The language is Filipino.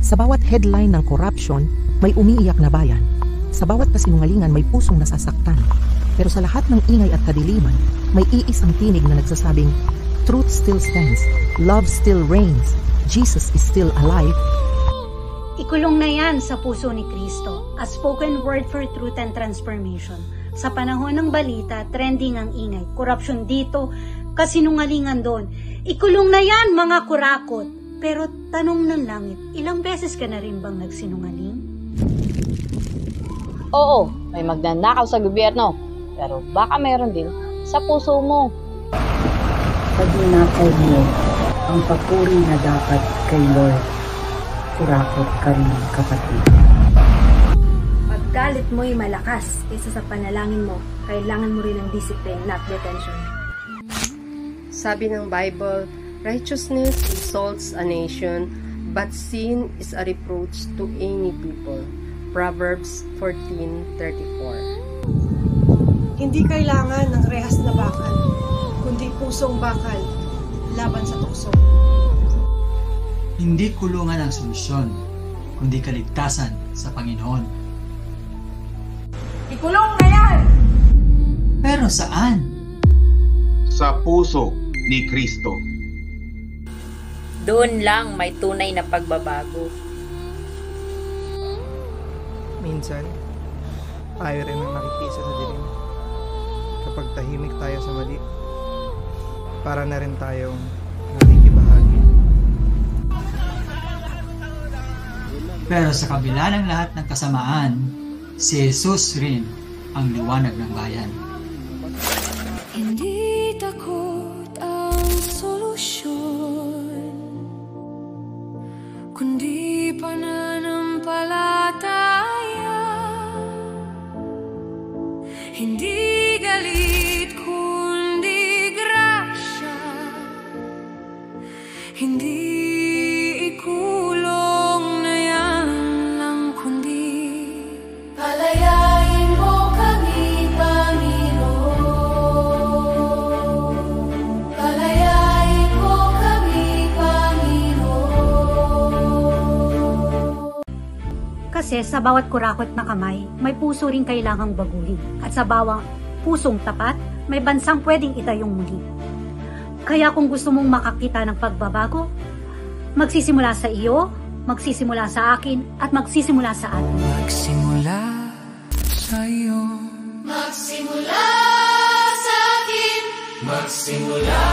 Sa bawat headline ng corruption, may umiiyak na bayan. Sa bawat kasinungalingan, may pusong nasasaktan. Pero sa lahat ng ingay at kadiliman, may iisang tinig na nagsasabing, truth still stands, love still reigns, Jesus is still alive. Ikulong na yan sa puso ni Kristo, a spoken word for truth and transformation. Sa panahon ng balita, trending ang ingay, korupsyon dito, kasinungalingan doon. Ikulong na yan, mga kurakot. Pero tanong ng langit, ilang beses ka na rin bang nagsinungaling? Oo, may magnanakaw sa gobyerno. Pero baka mayroon din sa puso mo. Pag ninakaw mo ang papuri na dapat kay Lord, kurakot ka rin, kapatid. Pag galit mo'y malakas kaysa sa panalangin mo, kailangan mo rin ng discipline, not detention. Sabi ng Bible, righteousness exalts a nation, but sin is a reproach to any people. Proverbs 14:34. Hindi kailangan ng rehas na bakal, kundi pusong bakal laban sa tukso. Hindi kulungan ang solusyon, kundi kaligtasan sa Panginoon. Ikulong na yan! Pero saan? Sa puso ni Kristo. Doon lang may tunay na pagbabago. Minsan, tayo rin ang nakikisa sa dilim. Kapag tahimik tayo sa mali, para na rin tayong nakikibahagi. Pero sa kabila ng lahat ng kasamaan, si Jesus rin ang liwanag ng bayan. Hindi takot ang solusyon, kundi pananampalataya. Hindi galit, kundi grasya. Hindi ikulong na yan lang, kundi palayain mo kami, Panginoon. Palayain mo kami, Panginoon. Kasi sa bawat kurakot na kamay, may puso rin kailangang baguhin. At sa bawat pusong tapat, may bansang pwedeng itayong muli. Kaya kung gusto mong makakita ng pagbabago, magsisimula sa iyo, magsisimula sa akin, at magsisimula sa atin. Magsimula sa iyo. Magsimula sa akin. Magsimula